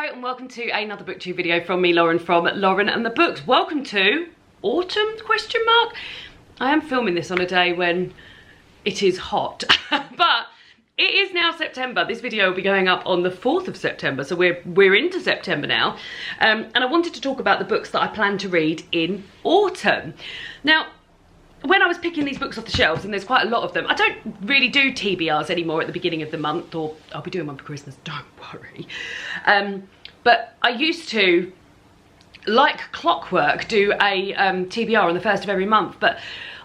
Hello and welcome to another booktube video from me, Lauren, from Lauren and the Books. Welcome to autumn, question mark. I am filming this on a day when it is hot, but it is now September. This video will be going up on the 4th of September, so we're into September now. And I wanted to talk about the books that I plan to read in autumn. Now, when I was picking these books off the shelves, and there's quite a lot of them, I don't really do TBRs anymore at the beginning of the month, or I'll be doing one for Christmas, don't worry. But I used to, like clockwork, do a TBR on the 1st of every month, but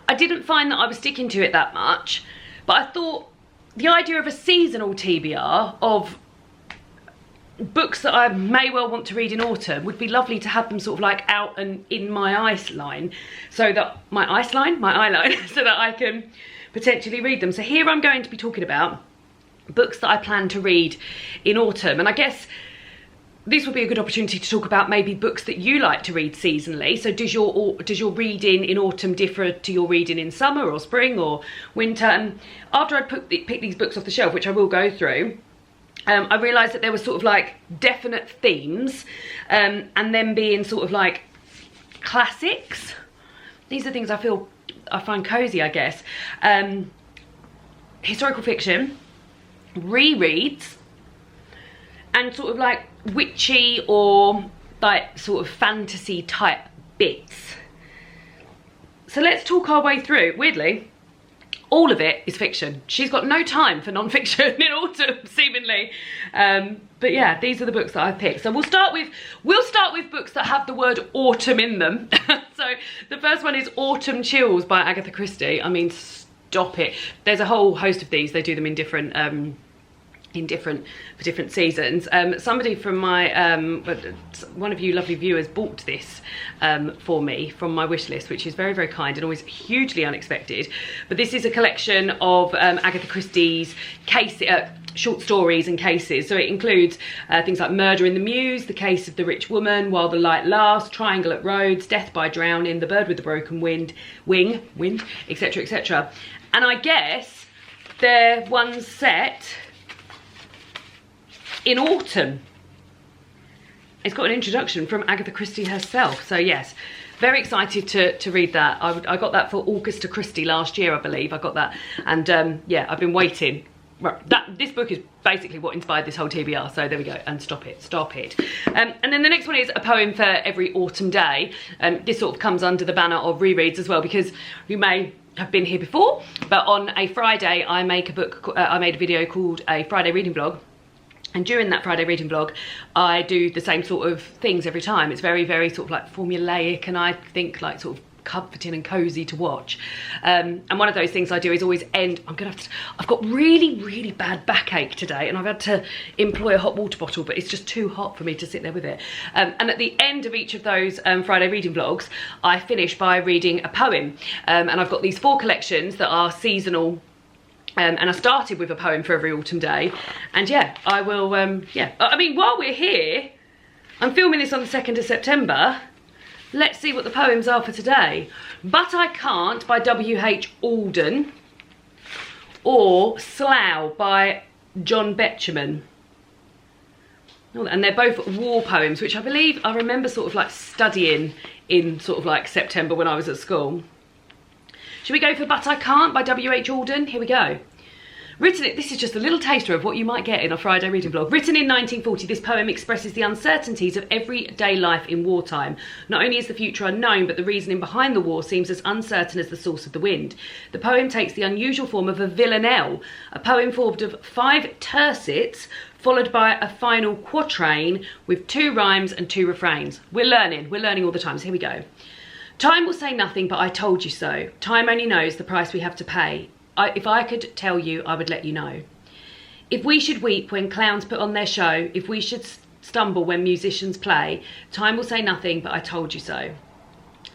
I didn't find that I was sticking to it that much. But I thought the idea of a seasonal TBR of books that I may well want to read in autumn would be lovely to have them sort of like out and in my ice line, so that my eye line, so that I can potentially read them. So here I'm going to be talking about books that I plan to read in autumn, and I guess this would be a good opportunity to talk about maybe books that you like to read seasonally. So does your reading in autumn differ to your reading in summer or spring or winter? And after I'd pick these books off the shelf, which I will go through, I realised that there were sort of like definite themes, and then being sort of like classics. These are things I find cosy, I guess. Historical fiction, rereads, and sort of like witchy or like sort of fantasy type bits. So let's talk our way through. Weirdly, all of it is fiction. She's got no time for non-fiction in autumn, seemingly. But yeah, these are the books that I've picked. So we'll start with books that have the word autumn in them. So the first one is Autumn Chills by Agatha Christie. I mean, stop it. There's a whole host of these. They do them in different for different seasons. Somebody from my one of you lovely viewers bought this for me from my wish list, which is very, very kind and always hugely unexpected. But this is a collection of Agatha Christie's short stories and cases. So it includes things like Murder in the Mews, The Case of the Rich Woman, While the Light Lasts, Triangle at Rhodes, Death by Drowning, The Bird with the Broken Wing, etc, etc. And I guess they're ones set in autumn. It's got an introduction from Agatha Christie herself, so yes, very excited to read that. I got that for Augusta Christie last year, I believe. I got that, and yeah, I've been waiting. Right, this book is basically what inspired this whole TBR, so there we go, and stop it. And then the next one is A Poem for Every Autumn Day. This sort of comes under the banner of rereads as well, because you may have been here before, but on a Friday I made a video called A Friday Reading Vlog. And during that Friday reading vlog, I do the same sort of things every time. It's very, very sort of like formulaic, and I think like sort of comforting and cozy to watch. And one of those things I do is always end. I've got really, really bad backache today, and I've had to employ a hot water bottle, but it's just too hot for me to sit there with it. And at the end of each of those Friday reading vlogs, I finish by reading a poem. And I've got these 4 collections that are seasonal. And I started with A Poem for Every Autumn Day, and yeah, I will, yeah. I mean, while we're here, I'm filming this on the 2nd of September, let's see what the poems are for today. But I Can't by W.H. Auden, or Slough by John Betjeman. And they're both war poems, which I believe I remember sort of like studying in sort of like September when I was at school. Should we go for But I Can't by W.H. Auden? Here we go. This is just a little taster of what you might get in a Friday reading vlog. Written in 1940, this poem expresses the uncertainties of everyday life in wartime. Not only is the future unknown, but the reasoning behind the war seems as uncertain as the source of the wind. The poem takes the unusual form of a villanelle, a poem formed of 5 tercets, followed by a final quatrain with 2 rhymes and 2 refrains. We're learning all the time, so here we go. Time will say nothing, but I told you so. Time only knows the price we have to pay. If I could tell you, I would let you know. If we should weep when clowns put on their show, if we should stumble when musicians play, time will say nothing, but I told you so.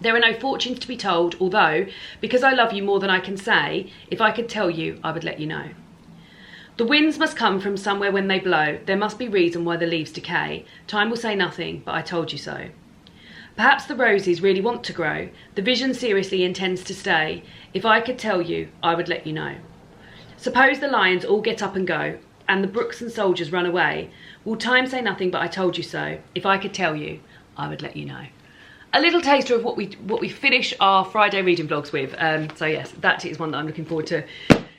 There are no fortunes to be told, although, because I love you more than I can say, if I could tell you, I would let you know. The winds must come from somewhere when they blow. There must be reason why the leaves decay. Time will say nothing, but I told you so. Perhaps the roses really want to grow. The vision seriously intends to stay. If I could tell you, I would let you know. Suppose the lions all get up and go, and the brooks and soldiers run away. Will time say nothing but I told you so? If I could tell you, I would let you know. A little taster of what we finish our Friday reading vlogs with. So yes, that is one that I'm looking forward to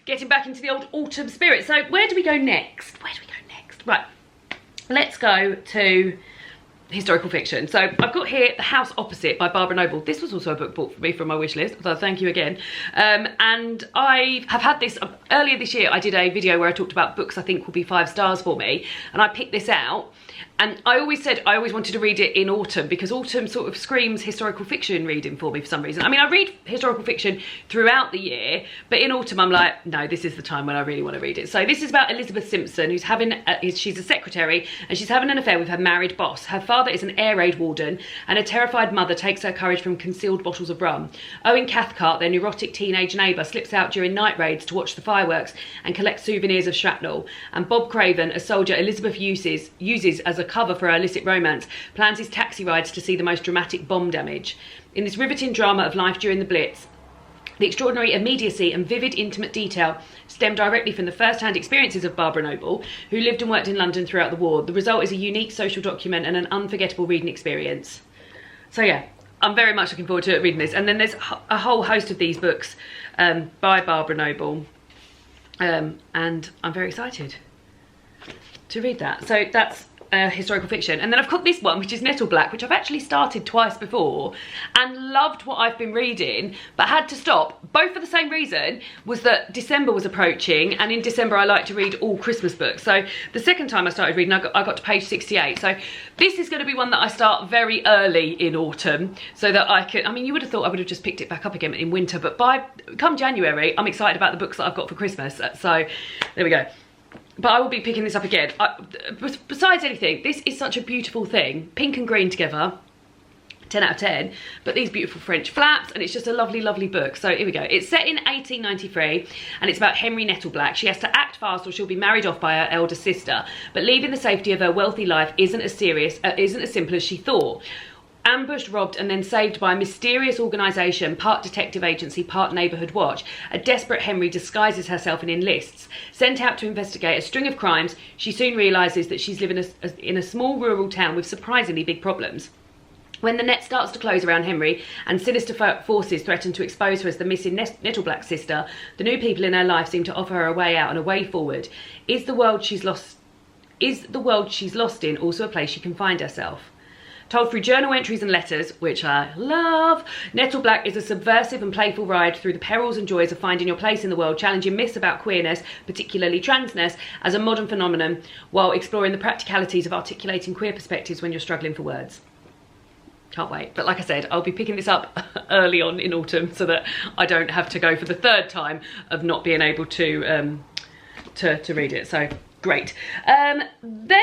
getting back into the old autumn spirit. So where do we go next? Right, let's go to historical fiction. So I've got here The House Opposite by Barbara Noble. This was also a book bought for me from my wish list, so thank you again. And I have had this, earlier this year I did a video where I talked about books I think will be 5 stars for me, and I picked this out. And I always said I always wanted to read it in autumn, because autumn sort of screams historical fiction reading for me for some reason. I mean, I read historical fiction throughout the year, but in autumn I'm like, no, this is the time when I really want to read it. So this is about Elizabeth Simpson, who's having, she's a secretary, and she's having an affair with her married boss. Her father is an air raid warden, and a terrified mother takes her courage from concealed bottles of rum. Owen Cathcart, their neurotic teenage neighbour, slips out during night raids to watch the fireworks and collect souvenirs of shrapnel. And Bob Craven, a soldier Elizabeth uses as a cover for her illicit romance, plans his taxi rides to see the most dramatic bomb damage. In this riveting drama of life during the Blitz, the extraordinary immediacy and vivid intimate detail stem directly from the first-hand experiences of Barbara Noble, who lived and worked in London throughout the war. The result is a unique social document and an unforgettable reading experience. So yeah, I'm very much looking forward to reading this. And then there's a whole host of these books by Barbara Noble, and I'm very excited to read that. So that's historical fiction. And then I've got this one, which is Nettle Black, which I've actually started twice before and loved what I've been reading, but had to stop, both for the same reason, was that December was approaching, and in December I like to read all Christmas books. So the second time I started reading, I got to page 68. So this is going to be one that I start very early in autumn, so that I can, I mean, you would have thought I would have just picked it back up again in winter, but come January, I'm excited about the books that I've got for Christmas. So there we go. But I will be picking this up again. Besides anything, this is such a beautiful thing. Pink and green together, 10 out of 10. But these beautiful French flaps, and it's just a lovely, lovely book. So here we go. It's set in 1893, and it's about Henry Nettle Black. She has to act fast or she'll be married off by her elder sister. But leaving the safety of her wealthy life isn't as simple as she thought. Ambushed, robbed, and then saved by a mysterious organisation, part detective agency, part neighbourhood watch, a desperate Henry disguises herself and enlists. Sent out to investigate a string of crimes, she soon realises that she's living in a small rural town with surprisingly big problems. When the net starts to close around Henry and sinister forces threaten to expose her as the missing Nettleblack sister, the new people in her life seem to offer her a way out and a way forward. Is the world she's lost in also a place she can find herself? Told through journal entries and letters, which I love, Nettle Black is a subversive and playful ride through the perils and joys of finding your place in the world, challenging myths about queerness, particularly transness, as a modern phenomenon, while exploring the practicalities of articulating queer perspectives when you're struggling for words. Can't wait. But like I said, I'll be picking this up early on in autumn so that I don't have to go for the third time of not being able to read it. So great. Then...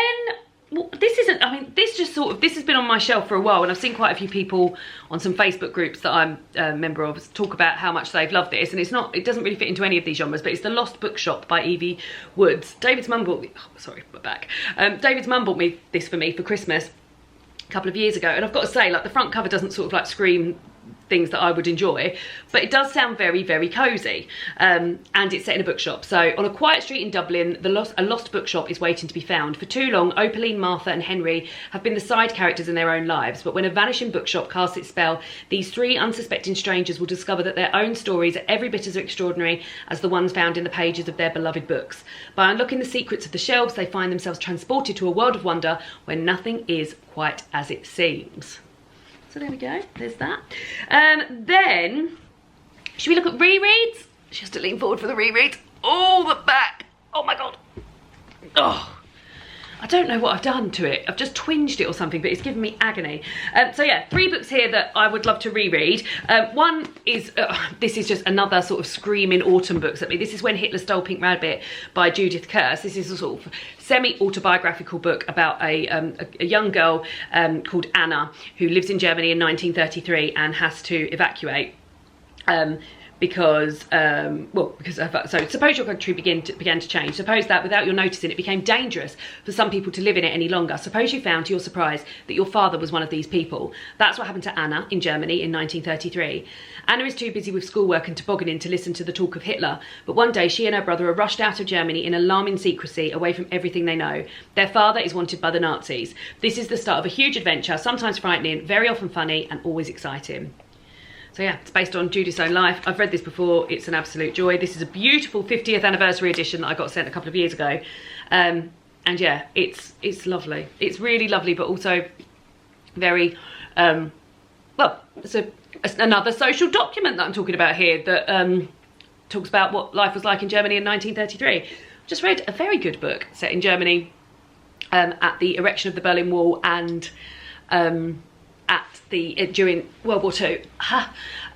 well, this isn't, I mean, this just sort of, this has been on my shelf for a while, and I've seen quite a few people on some Facebook groups that I'm a member of talk about how much they've loved this, and it's not, it doesn't really fit into any of these genres, but it's The Lost Bookshop by Evie Woods. David's mum bought me, oh, sorry, my back. David's mum bought me this for me for Christmas a couple of years ago, and I've got to say, like, the front cover doesn't sort of like scream things that I would enjoy, but it does sound very, very cosy, and it's set in a bookshop. So on a quiet street in Dublin, a lost bookshop is waiting to be found. For too long, Opaline, Martha and Henry have been the side characters in their own lives, but when a vanishing bookshop casts its spell, these 3 unsuspecting strangers will discover that their own stories are every bit as extraordinary as the ones found in the pages of their beloved books. By unlocking the secrets of the shelves, they find themselves transported to a world of wonder where nothing is quite as it seems. So there we go, there's that. Then, should we look at rereads? Just to lean forward for the rereads. Oh, the back, oh my God. Oh, I don't know what I've done to it. I've just twinged it or something, but it's given me agony. So yeah, 3 books here that I would love to reread. One is, this is just another sort of screaming autumn books at me. This is When Hitler Stole Pink Rabbit by Judith Kerr. This is a sort of semi-autobiographical book about a young girl called Anna, who lives in Germany in 1933 and has to evacuate. because, so suppose your country began to change. Suppose that without your noticing it became dangerous for some people to live in it any longer. Suppose you found to your surprise that your father was one of these people. That's what happened to Anna in Germany in 1933. Anna is too busy with schoolwork and tobogganing to listen to the talk of Hitler, but one day she and her brother are rushed out of Germany in alarming secrecy, away from everything they know. Their father is wanted by the Nazis. This is the start of a huge adventure, sometimes frightening, very often funny, and always exciting. So yeah, it's based on Judith's own life. I've read this before. It's an absolute joy. This is a beautiful 50th anniversary edition that I got sent a couple of years ago. And yeah, it's lovely. It's really lovely, but also very, well, it's another social document that I'm talking about here that talks about what life was like in Germany in 1933. Just read a very good book set in Germany at the erection of the Berlin Wall and during World War II,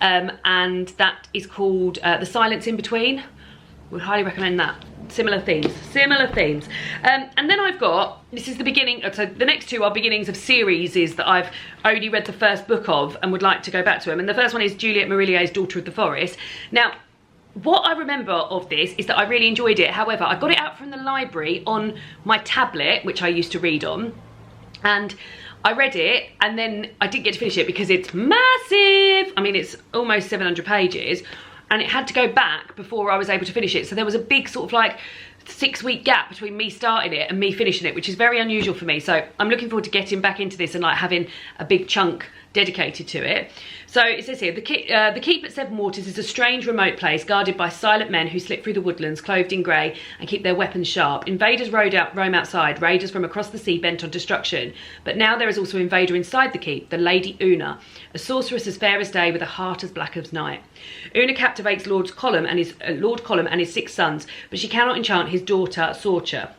and that is called The Silence in Between. Would highly recommend that. Similar themes. And then I've got, this is the beginning, so the next two are beginnings of series that I've only read the first book of and would like to go back to them. And the first one is Juliette Marillier's Daughter of the Forest. Now, what I remember of this is that I really enjoyed it. However, I got it out from the library on my tablet, which I used to read on, and I read it and then I didn't get to finish it because it's massive. I mean, it's almost 700 pages and it had to go back before I was able to finish it. So there was a big sort of like 6-week gap between me starting it and me finishing it, which is very unusual for me. So I'm looking forward to getting back into this and like having a big chunk dedicated to it. So it says here, the keep at Seven Waters is a strange remote place guarded by silent men who slip through the woodlands clothed in grey and keep their weapons sharp. Invaders roam outside, raiders from across the sea bent on destruction. But now there is also an invader inside the keep, the Lady Una, a sorceress as fair as day with a heart as black as night. Una captivates Lord Colum and his 6 sons, but she cannot enchant his daughter Sorcha.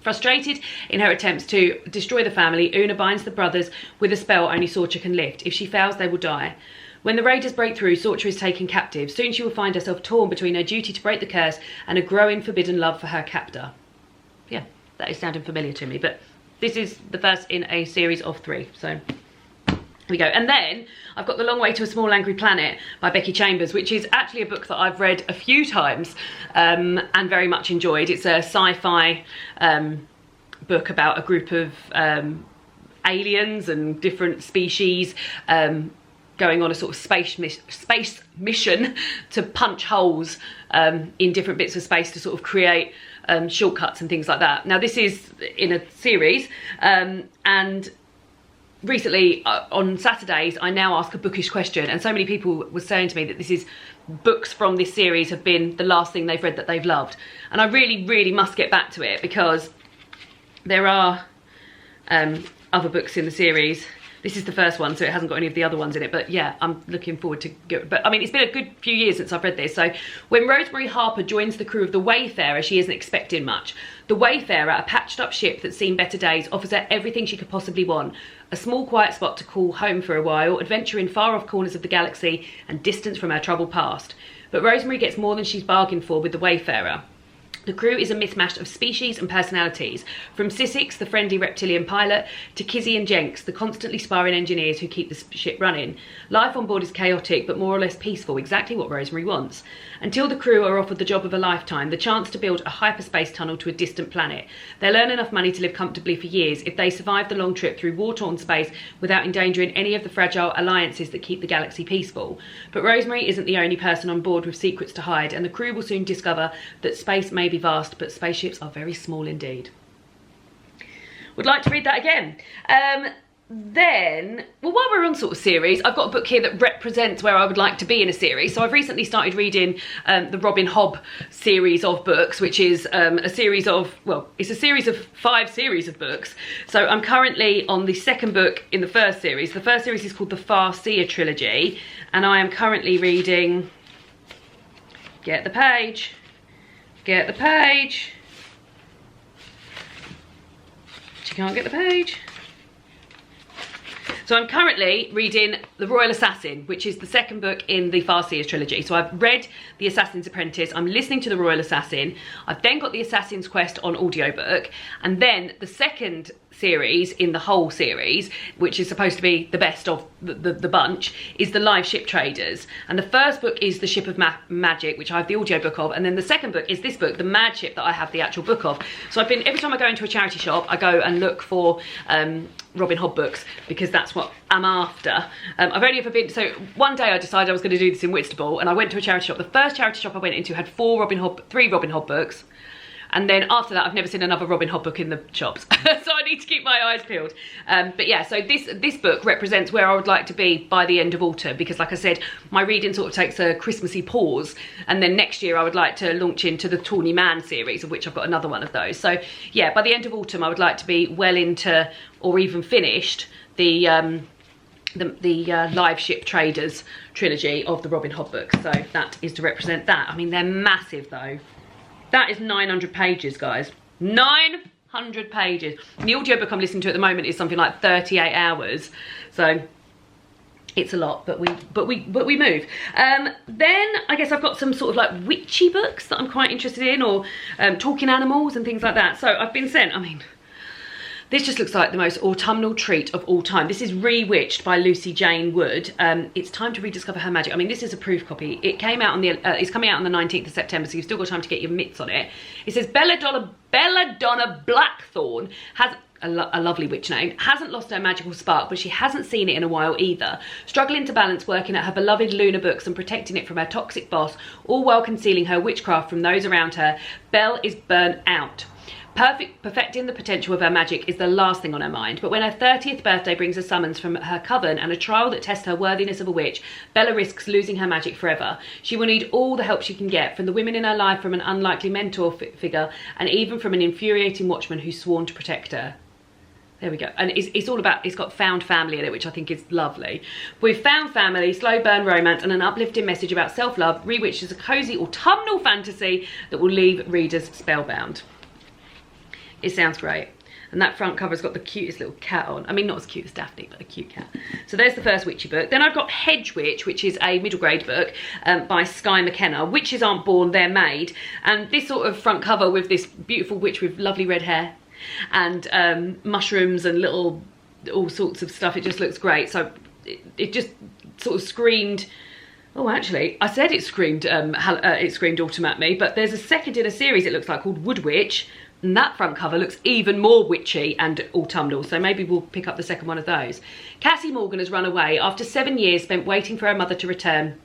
Frustrated in her attempts to destroy the family, Una binds the brothers with a spell only Sorcha can lift. If she fails, they will die. When the raiders break through, Sorcha is taken captive. Soon she will find herself torn between her duty to break the curse and a growing forbidden love for her captor. Yeah, that is sounding familiar to me, but this is the first in a series of 3, so here we go. And then I've got The Long Way to a Small Angry Planet by Becky Chambers, which is actually a book that I've read a few times and very much enjoyed. It's a sci-fi book about a group of aliens and different species going on a sort of space mission to punch holes in different bits of space to sort of create shortcuts and things like that. Now this is in a series and recently on Saturdays I now ask a bookish question, and so many people were saying to me that this is books from this series have been the last thing they've read that they've loved, and I really must get back to it because there are other books in the series. This is the first one, so it hasn't got any of the other ones in it, but yeah, I'm looking forward to go. But I mean, it's been a good few years since I've read this. So when Rosemary Harper joins the crew of the Wayfarer, she isn't expecting much. The Wayfarer, a patched up ship that's seen better days, offers her everything she could possibly want. A small quiet spot to call home for a while, adventure in far off corners of the galaxy, and distance from her troubled past. But Rosemary gets more than she's bargained for with the Wayfarer. The crew is a mismatch of species and personalities, from Sissix, the friendly reptilian pilot, to Kizzy and Jenks, the constantly sparring engineers who keep the ship running. Life on board is chaotic, but more or less peaceful, exactly what Rosemary wants. Until the crew are offered the job of a lifetime, the chance to build a hyperspace tunnel to a distant planet. They'll earn enough money to live comfortably for years if they survive the long trip through war-torn space without endangering any of the fragile alliances that keep the galaxy peaceful. But Rosemary isn't the only person on board with secrets to hide, and the crew will soon discover that space may be vast, but spaceships are very small indeed. Would like to read that again. Then, well, while we're on sort of series, I've got a book here that represents where I would like to be in a series. So I've recently started reading the Robin Hobb series of books, which is a series of, well, it's a series of 5 series of books. So I'm currently on the 2nd book in the first series. The first series is called the Farseer trilogy, and I am currently reading, get the page, she can't get the page. So I'm currently reading The Royal Assassin, which is the 2nd book in the Farseer trilogy. So I've read The Assassin's Apprentice, I'm listening to The Royal Assassin, I've then got The Assassin's Quest on audiobook, and then the 2nd series in the whole series, which is supposed to be the best of the bunch, is the Live Ship Traders. And the first book is The Ship of Magic, which I have the audiobook of, and then the second book is this book, The Mad Ship, that I have the actual book of. So I've been, every time I go into a charity shop, I go and look for Robin Hobb books, because that's what I'm after. I've only ever been, so one day I decided I was going to do this in Whitstable, and I went to a charity shop. The first charity shop I went into had three Robin Hobb books. And then after that, I've never seen another Robin Hobb book in the shops. So I need to keep my eyes peeled. But yeah, so this book represents where I would like to be by the end of autumn, because like I said, my reading sort of takes a Christmassy pause. And then next year I would like to launch into the Tawny Man series, of which I've got another one of those. So yeah, by the end of autumn, I would like to be well into, or even finished, the Live Ship Traders trilogy of the Robin Hobb books. So that is to represent that. I mean, they're massive though. That is 900 pages, guys. 900 pages. And the audiobook I'm listening to at the moment is something like 38 hours. So it's a lot, but we move. Then I guess I've got some sort of like witchy books that I'm quite interested in, or talking animals and things like that. So I've been sent, I mean, this just looks like the most autumnal treat of all time. This is Rewitched by Lucy Jane Wood. It's time to rediscover her magic. I mean, this is a proof copy. It came out on the, it's coming out on the 19th of September, so you've still got time to get your mitts on it. It says Belladonna Blackthorn has a lovely witch name, hasn't lost her magical spark, but she hasn't seen it in a while either. Struggling to balance working at her beloved Luna books and protecting it from her toxic boss, all while concealing her witchcraft from those around her, Belle is burnt out. Perfecting the potential of her magic is the last thing on her mind, but when her 30th birthday brings a summons from her coven and a trial that tests her worthiness of a witch, Bella risks losing her magic forever. She will need all the help she can get, from the women in her life, from an unlikely mentor figure, and even from an infuriating watchman who's sworn to protect her. There we go. And it's all about, it's got found family in it, which I think is lovely. With found family, slow burn romance, and an uplifting message about self-love, Rewitched is a cosy autumnal fantasy that will leave readers spellbound. It sounds great. And that front cover's got the cutest little cat on. I mean, not as cute as Daphne, but a cute cat. So there's the first witchy book. Then I've got Hedge Witch, which is a middle grade book by Skye McKenna. Witches aren't born, they're made. And this sort of front cover with this beautiful witch with lovely red hair and mushrooms and little, all sorts of stuff. It just looks great. So it just sort of screamed, oh, actually, I said it screamed autumn at me, but there's a second in a series, it looks like, called Wood Witch. And that front cover looks even more witchy and autumnal, so maybe we'll pick up the second one of those. Cassie Morgan has run away after 7 years spent waiting for her mother to return.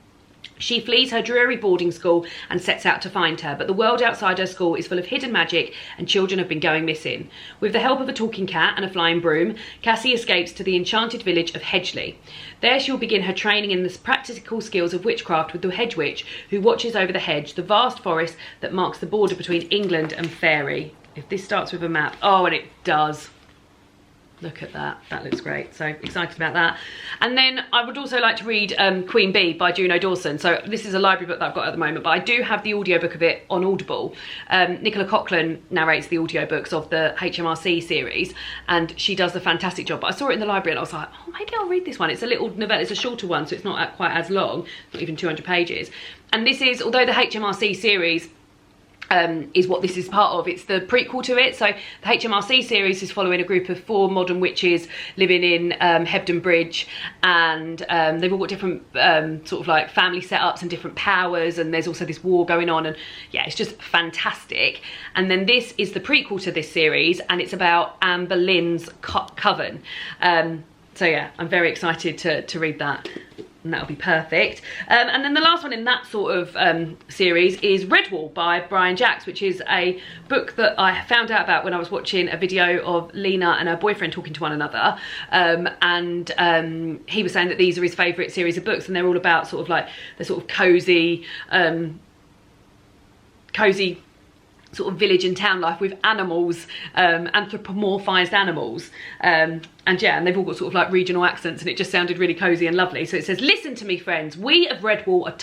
She flees her dreary boarding school and sets out to find her, but the world outside her school is full of hidden magic and children have been going missing. With the help of a talking cat and a flying broom, Cassie escapes to the enchanted village of Hedgeley. There she'll begin her training in the practical skills of witchcraft with the Hedge Witch, who watches over the hedge, the vast forest that marks the border between England and Fairy. If this starts with a map, oh, and it does. Look at that, that looks great. So excited about that. And then I would also like to read Queen Bee by Juno Dawson. So this is a library book that I've got at the moment, but I do have the audiobook of it on Audible. Nicola Coughlan narrates the audiobooks of the HMRC series, and she does a fantastic job. But I saw it in the library and I was like, oh, maybe I'll read this one. It's a little novella, it's a shorter one, so it's not quite as long, not even 200 pages. And this is, although the HMRC series is what this is part of, it's the prequel to it. So the HMRC series is following a group of 4 modern witches living in Hebden Bridge, and they've all got different sort of like family setups and different powers, and there's also this war going on, and yeah, it's just fantastic. And then this is the prequel to this series, and it's about Anne Boleyn's coven. So yeah, I'm very excited to read that. And that'll be perfect. And then the last one in that sort of series is Redwall by Brian Jacks, which is a book that I found out about when I was watching a video of Lena and her boyfriend talking to one another. He was saying that these are his favourite series of books, and they're all about sort of like the sort of cosy sort of village and town life with animals, anthropomorphized animals. And yeah, and they've all got sort of like regional accents, and it just sounded really cosy and lovely. So it says, listen to me, friends. We of Redwall are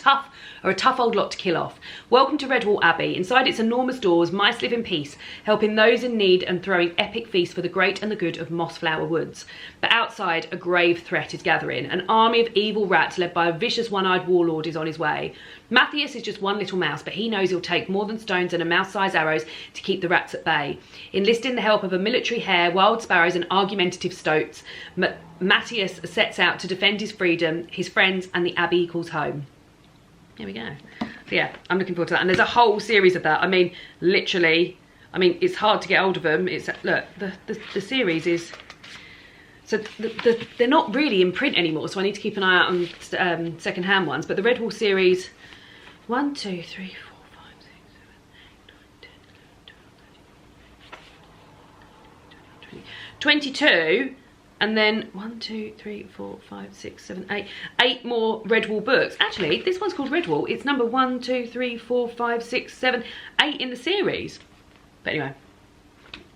a tough old lot to kill off. Welcome to Redwall Abbey. Inside its enormous doors, mice live in peace, helping those in need and throwing epic feasts for the great and the good of Mossflower Woods. But outside, a grave threat is gathering. An army of evil rats led by a vicious one-eyed warlord is on his way. Matthias is just one little mouse, but he knows he'll take more than stones and a mouse-sized arrows to keep the rats at bay. Enlisting the help of a military hare, wild sparrows and argumentative stoats, Matthias sets out to defend his freedom, his friends and the abbey he calls home. Here we go. So yeah, I'm looking forward to that. And there's a whole series of that. I mean, literally, I mean, it's hard to get hold of them. It's, look, the series is... So they're not really in print anymore, so I need to keep an eye out on second-hand ones. But the Redwall series, 1, 2, 3, 4, 5, 6, 7, 8, 9, 10, 22, and then 1, 2, 3, 4, 5, 6, 7, 8, 8 more Redwall books. Actually, this one's called Redwall. It's number 1, 2, 3, 4, 5, 6, 7, 8 in the series. But anyway,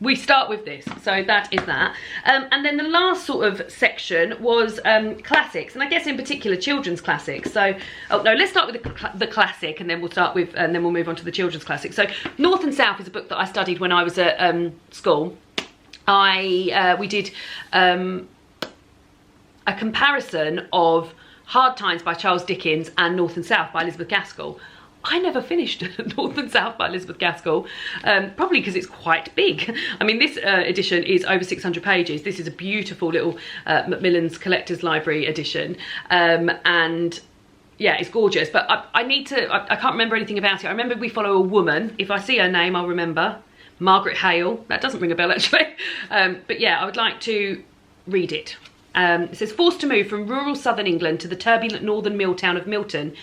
we start with this, so that is that. And then the last sort of section was classics, and I guess in particular children's classics. So, oh no, let's start with the classic, and then we'll move on to the children's classic. So, North and South is a book that I studied when I was at school. We did a comparison of Hard Times by Charles Dickens and North and South by Elizabeth Gaskell. I never finished North and South by Elizabeth Gaskell, probably because it's quite big. I mean, this edition is over 600 pages. This is a beautiful little Macmillan's Collector's Library edition. And yeah, it's gorgeous. But I can't remember anything about it. I remember we follow a woman. If I see her name, I'll remember. Margaret Hale. That doesn't ring a bell, actually. But yeah, I would like to read it. It says, forced to move from rural southern England to the turbulent northern mill town of Milton,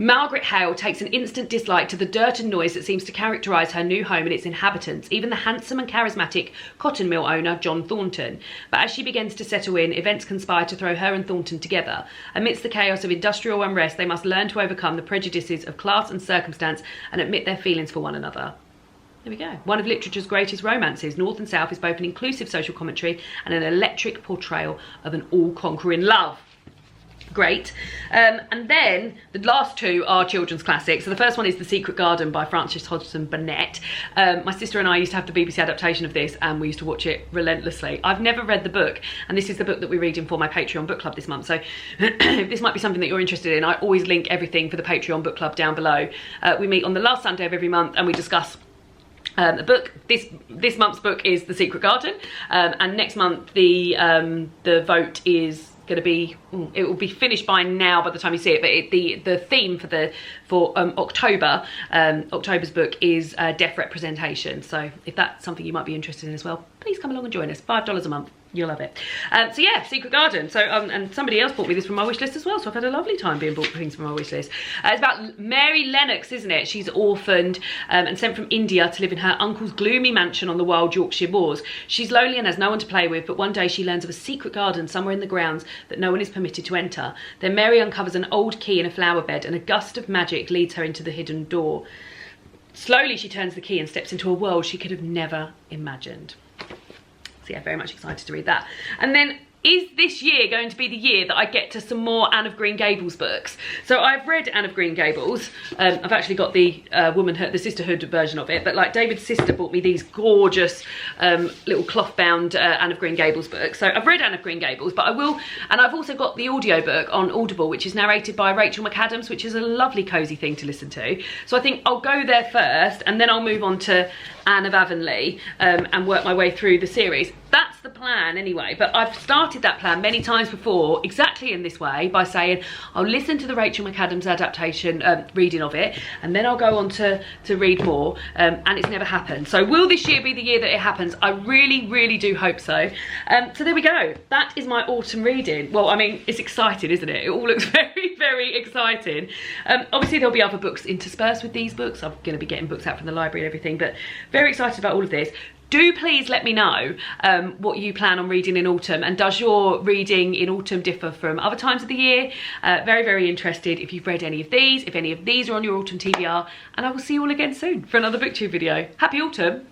Margaret Hale takes an instant dislike to the dirt and noise that seems to characterise her new home and its inhabitants, even the handsome and charismatic cotton mill owner, John Thornton. But as she begins to settle in, events conspire to throw her and Thornton together. Amidst the chaos of industrial unrest, they must learn to overcome the prejudices of class and circumstance and admit their feelings for one another. There we go. One of literature's greatest romances, North and South is both an inclusive social commentary and an electric portrayal of an all-conquering love. Great. And then the last two are children's classics. So the first one is The Secret Garden by Frances Hodgson Burnett. My sister and I used to have the BBC adaptation of this, and we used to watch it relentlessly. I've never read the book, and this is the book that we're reading for my Patreon book club this month. So if this might be something that you're interested in, I always link everything for the Patreon book club down below. We meet on the last Sunday of every month and we discuss the book. This month's book is The Secret Garden, and next month the vote is going to be, it will be finished by now by the time you see it, but the theme for October's book is deaf representation. So if that's something you might be interested in as well, please come along and join us. $5 a month. You'll love it. So yeah, Secret Garden. So and somebody else bought me this from my wish list as well, so I've had a lovely time being bought things from my wish list. It's about Mary Lennox, isn't it? She's orphaned and sent from India to live in her uncle's gloomy mansion on the wild Yorkshire moors. She's lonely and has no one to play with, but one day she learns of a secret garden somewhere in the grounds that no one is permitted to enter. Then Mary uncovers an old key in a flower bed, and a gust of magic leads her into the hidden door. Slowly she turns the key and steps into a world she could have never imagined. So yeah, very much excited to read that. And then, is this year going to be the year that I get to some more Anne of Green Gables books? So I've read Anne of Green Gables. I've actually got the the sisterhood version of it, but like David's sister bought me these gorgeous little cloth-bound Anne of Green Gables books. So I've read Anne of Green Gables, but I will, and I've also got the audiobook on Audible, which is narrated by Rachel McAdams, which is a lovely cosy thing to listen to. So I think I'll go there first, and then I'll move on to Anne of Avonlea and work my way through the series. That's the plan anyway, but I've started that plan many times before exactly in this way, by saying I'll listen to the Rachel McAdams adaptation reading of it, and then I'll go on to read more, and it's never happened. So will this year be the year that it happens? I really do hope so. So there we go. That is my autumn reading. Well, I mean, it's exciting, isn't it? It all looks very exciting. Obviously there'll be other books interspersed with these books. I'm going to be getting books out from the library and everything, but very excited about all of this. Do please let me know what you plan on reading in autumn, and does your reading in autumn differ from other times of the year? Very interested if you've read any of these, if any of these are on your autumn TBR, and I will see you all again soon for another booktube video. Happy autumn.